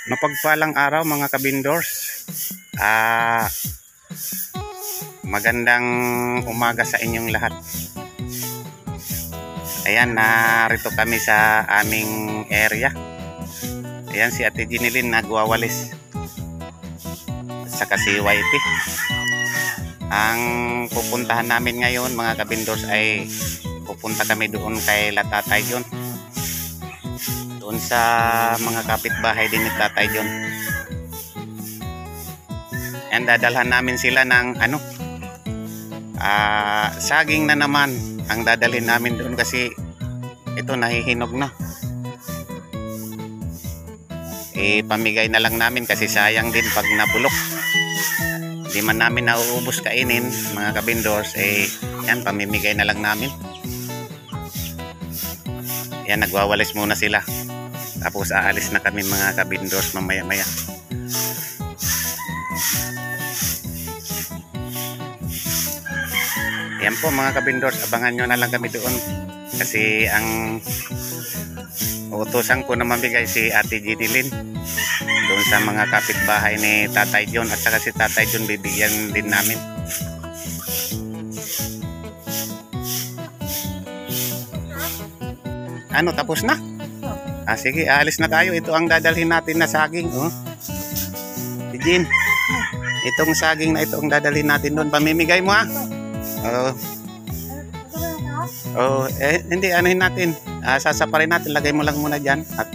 Mapagpalang araw mga kabindors. Magandang umaga sa inyong lahat. Ayan, narito kami sa aming area. Ayan si Ate Jinilin nagwawalis. At saka si YP. Ang pupuntahan namin ngayon mga kabindors ay pupunta kami doon kay Tatay John. Doon sa mga kapitbahay din ni Tatay John. And dadalhan namin sila ng saging na naman ang dadalhin namin doon kasi ito nahihinog na. Pamigay na lang namin kasi sayang din pag nabulok. Hindi man namin nauubos kainin mga kabindors, yan pamimigay na lang namin. Yan, nagwawalis muna sila. Tapos aalis na kami mga kabindors mamaya-maya. Yan po mga kabindors, abangan nyo na lang kami doon. Kasi ang utusan ko na mamigay si Ate Jinilin doon sa mga kapitbahay ni Tatay John. At saka si Tatay John bibigyan din namin. Tapos na? Sige, aalis na tayo. Ito ang dadalhin natin na saging. Jin, itong saging na ito ang dadalhin natin doon. Pamimigay mo hindi, anuhin natin. Sasaparin natin. Lagay mo lang muna dyan. At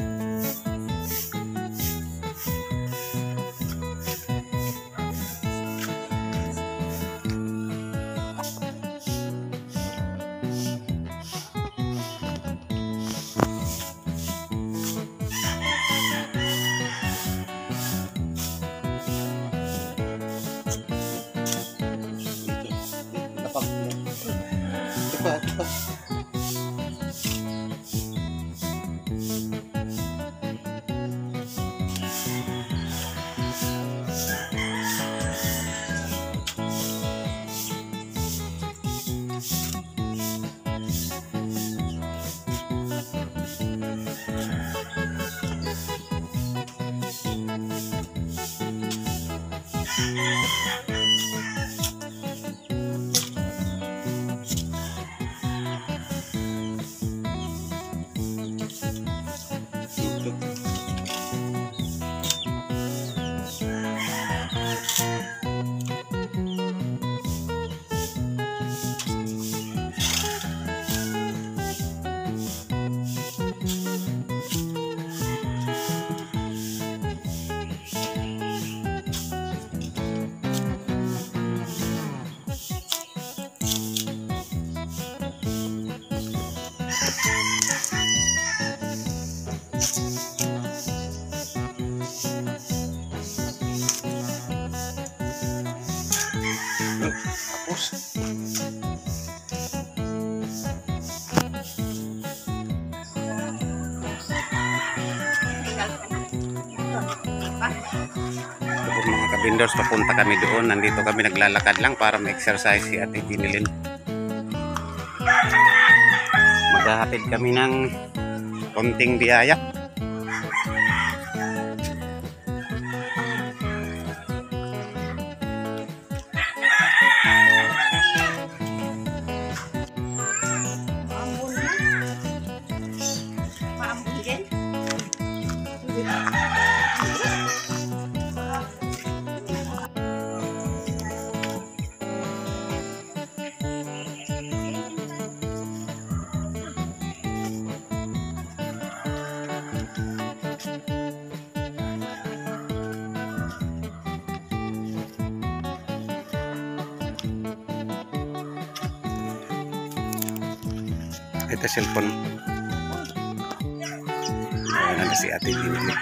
mga kabindors, papunta kami doon. Nandito kami naglalakad lang para ma-exercise si Ate Jinilin. Maghahatid kami ng konting biyaya. Ito cellphone. Ayan na si Ate Jinilin.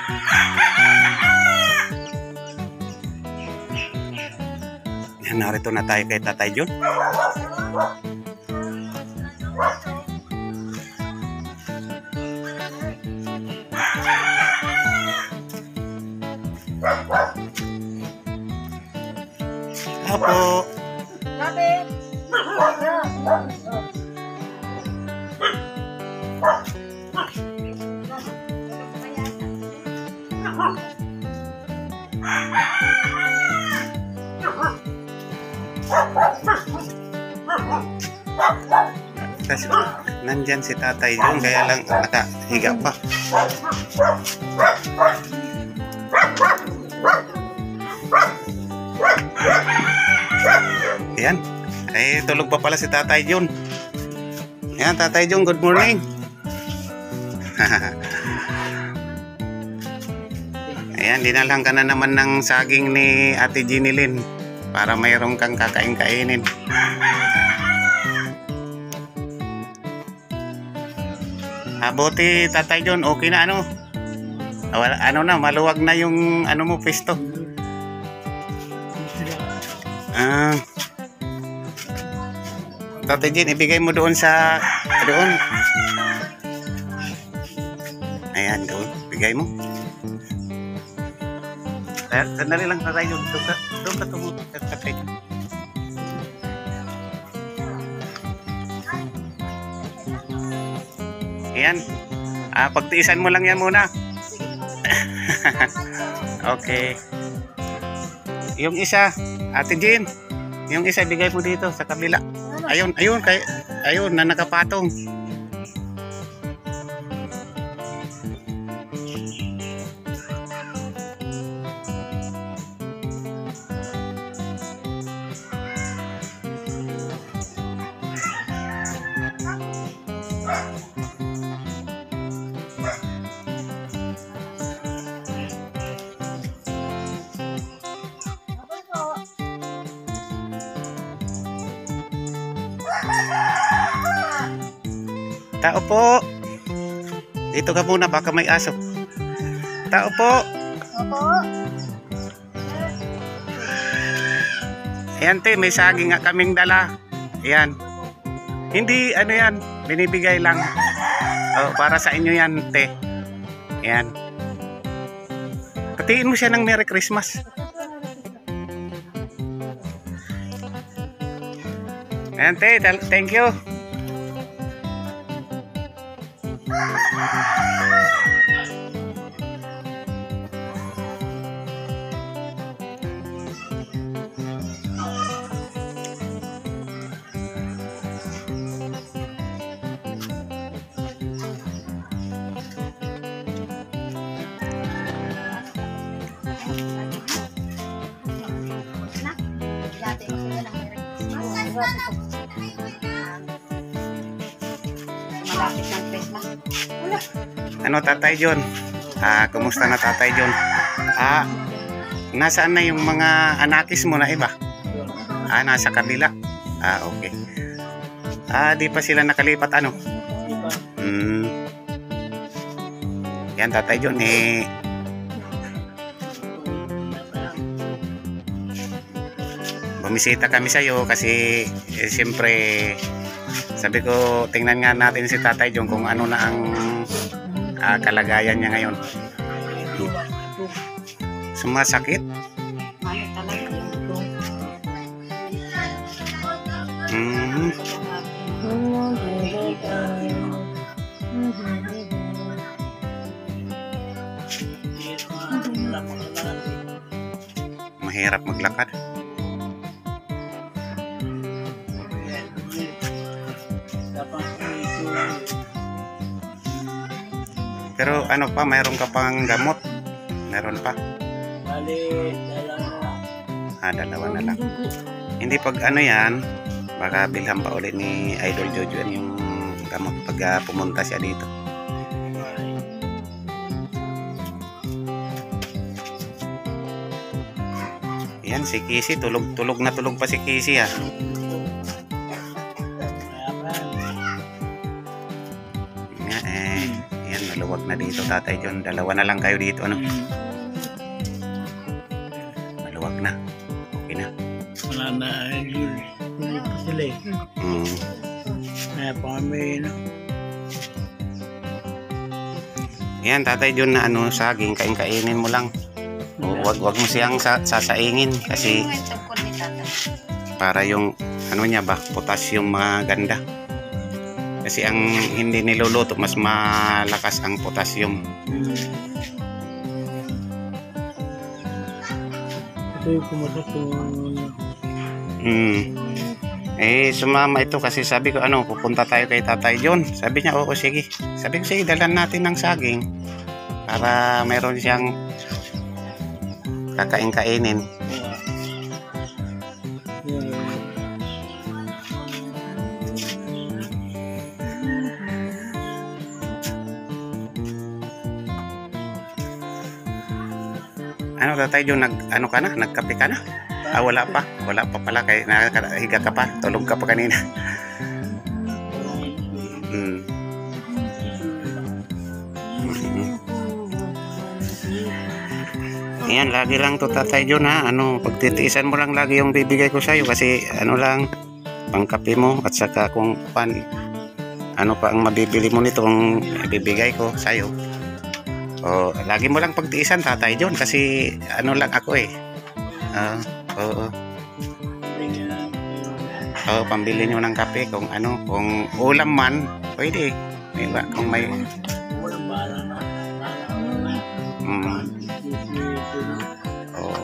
Yan, narito na tayo kay Tatay John. Apo. Kasi nandyan si Tatay John, kaya lang nakahiga pa. Ayan. Ay, tulog pa pala si Tatay John. Ayan, Tatay John, good morning. Ayan, dinalang ka na naman ng saging ni Ate Jinilyn para mayroong kang kakain-kainin. Buti Tatay John, okay na ano? Ano na, maluwag na yung ano mo, pesto. Tatay John, ibigay mo doon sa doon. Ayan, doon. Bigay mo. Sandali lang Tatay John. Doon ka tumutok Tatay John. Ayan. Pagtiisan mo lang yan muna. Okay. Yung isa, Ate Jean, yung isa bigay mo dito sa kabila. Ayun, ayun na nakapatong. Tao po. Dito ka muna, baka may aso. Tao po. Opo. Ayan te, may saging nga kaming dala. Ayan. Hindi, ano yan, binibigay lang. Para sa inyo yan, te. Ayan. Patiin mo siya ng Merry Christmas. Ayan te, thank you. Malapit ng Christmas. Ano Tatay John? Kumusta na Tatay John? Nasaan na yung mga anakis mo na iba? Nasa kabila. Okay. Di pa sila nakalipat ano? Yan Tatay John bumisita kami sa iyo kasi siyempre sabi ko tingnan nga natin si Tatay John kung ano na ang kalagayan niya ngayon. Sumasakit? Ano talaga yung Mahirap maglakad. Pero ano pa, mayroon ka pang gamot? Meron pa? Bali, Dalawa na lang. Hindi pag ano yan, baka bilhan pa ulit ni Idol Jojo yan yung gamot pag pumunta siya dito. Yan si Kisi, tulog na tulog pa si Kisi ha. Yan, maluwag na dito Tatay John. Dalawa na lang kayo dito ano. Maluwag na. Okay na. wala na yun. Hindi pa sila eh. Kaya pa kami, no? Yan Tatay John na ano, saging, kainin mo lang. Wag mo siyang sasaingin kasi para yung ano niya ba, potassium maganda. Kasi ang hindi niluluto mas malakas ang potassium. ito yung pumasok Sumama ito kasi sabi ko, pupunta tayo kay Tatay John. Sabi niya, oo, sige. Sabi ko, sige, dalan natin ng saging para mayroon siyang kakain-kainin. Tatay John, nagkape ka na? Wala pa pala, kaya nakahiga ka pa, tulog ka pa kanina. Ayan, lagi lang to Tatay John, ha. Pagtitiisan mo lang lagi yung bibigay ko sa'yo kasi lang, pangkape mo at saka kung pa ang mabibili mo nito kung bibigay ko sa'yo. Lagi mo lang pagtiisan Tatay John kasi lang ako eh. Oo. Pambili nyo ng kape kung kung ulam man, pwede. Diba? Kung may Oo.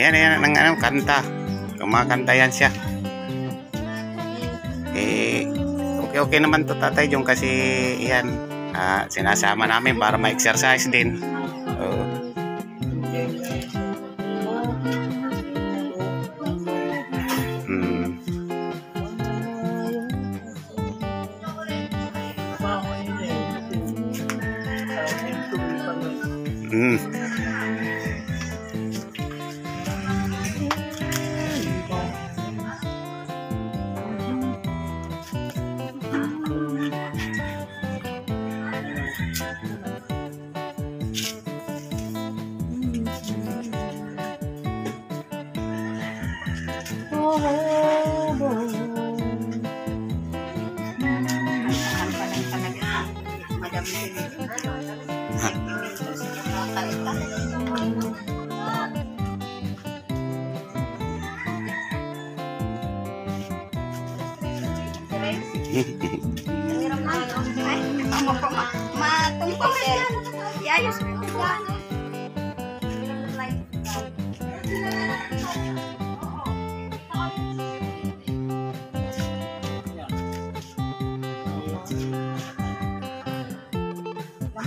Yan ang kanta. Kumakanta yan siya. Okay naman to Tatay John kasi yan sinasama namin para ma-exercise din.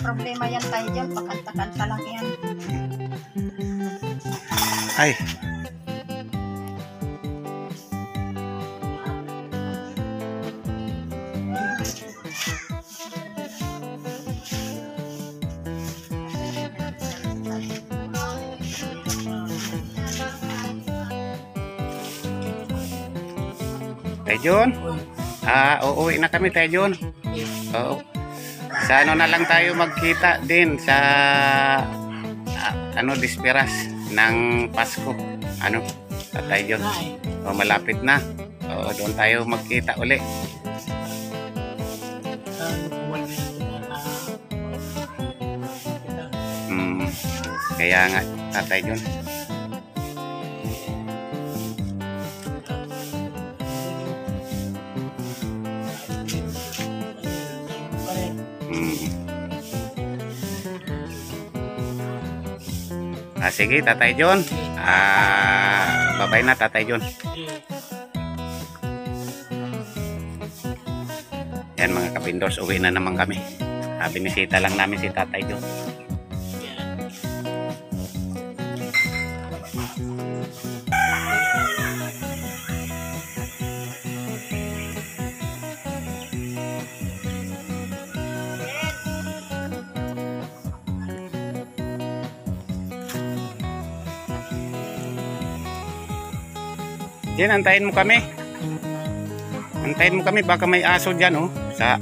Problema yan tayo dyan, pakanta-kanta lang yan. Ay. Tayo John? Uuwi na kami Tayo John. Oo. Sa na lang tayo magkita din sa Disperas ng Pasko. Tatay John. Malapit na. Doon tayo magkita uli. Kaya nga Tatay John. Sige Tatay John. Bye-bye na Tatay John. Yan mga kapindors, uwi na naman kami. Binisita lang namin si Tatay John. Yan, antayin mo kami. Antayin mo kami, baka may aso dyan, sa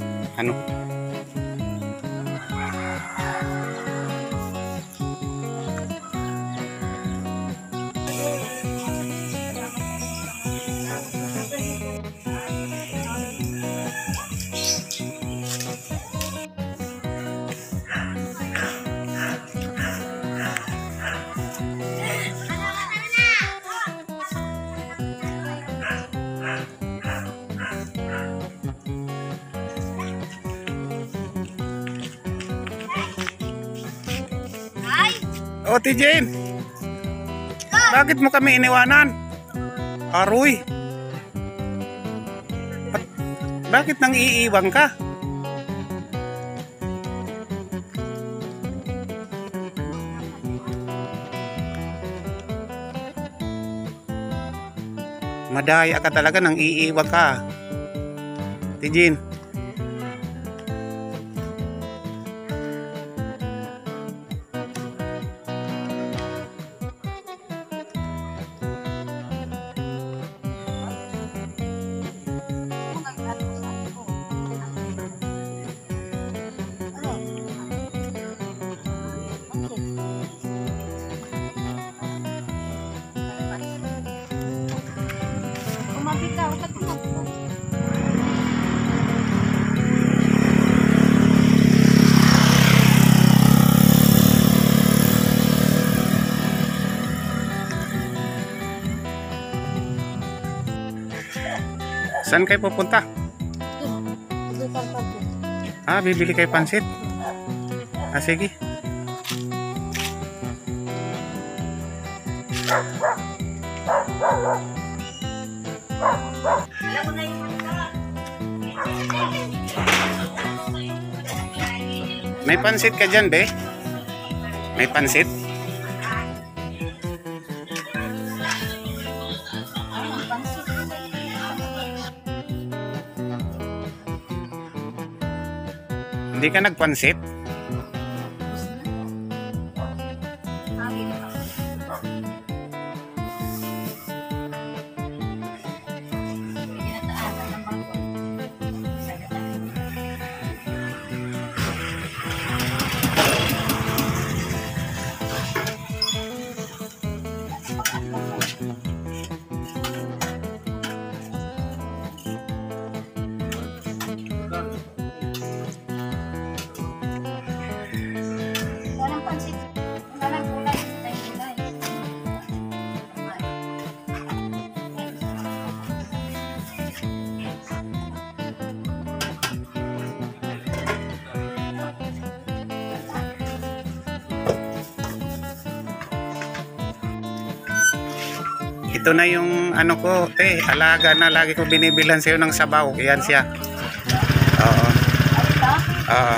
O, Tijin. Bakit mo kami iniwanan? Aroy. Bakit nang iiwang ka? Madaya ka talaga nang iiwag ka. Tijin. Umabitaw ka tumakbo. Saan kayo pupunta? Ah, bibili kayo pansit? Ah, sige. May pansit ka dyan, be? May pansit? Hindi ka nagpansit? Walang pansit. Walang gulay. Walang gulay. Ito na yung ano ko, alaga na lagi ko binibilan sa'yo ng sabaw. Yan siya. Oo. Oo.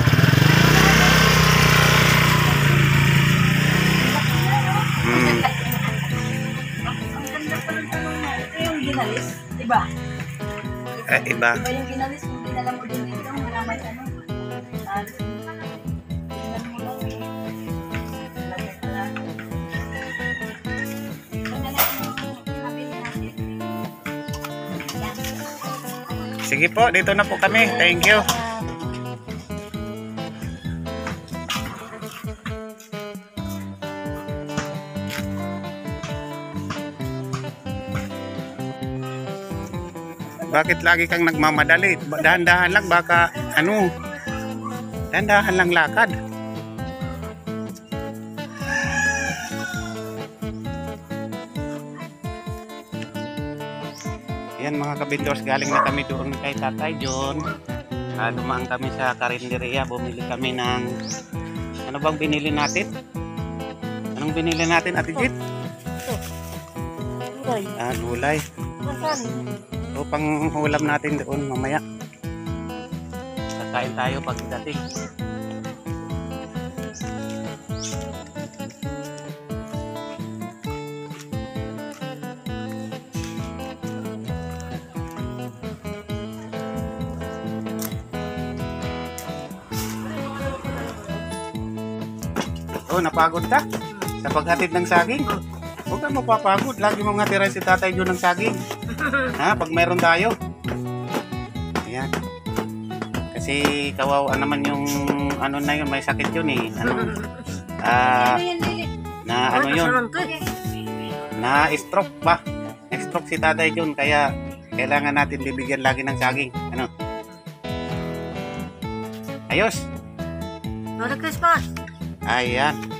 Mm. Ang ganda pa ng tanong na. Ito yung ginalis. Diba? Iba. Diba yung ginalis? Kung dinala mo din dito, wala may ano. Tingnan mo lang. Lagay ka lang. Ito na lang yung kapit natin. Yan. Sige po, dito na po kami. Thank you. Bakit lagi kang nagmamadali? Dahan-dahan lang, baka ano? Dahan-dahan lang lakad. Yan mga kabindors, galing na kami doon kay Tatay John. Dumaan kami sa karinderya, bumili kami ng ano bang binili natin? Anong binili natin, Ate Jit? Gulay. Gulay. So, pang ulam natin doon mamaya. Kakain tayo pagdating. Oh, napagod ka? Sa paghatid ng saging? Huwag ka mapapagod. Lagi mong hatiran si Tatay John ng saging. Ha? Pag meron tayo. Ayan. Kasi kawawa naman yung ano na yun. May sakit yun eh. Ano? Na ano yun? Na stroke ba? Na-stroke si Tatay John. Kaya kailangan natin bibigyan lagi ng saging. Ano? Ayos. Merry Christmas! Ayan.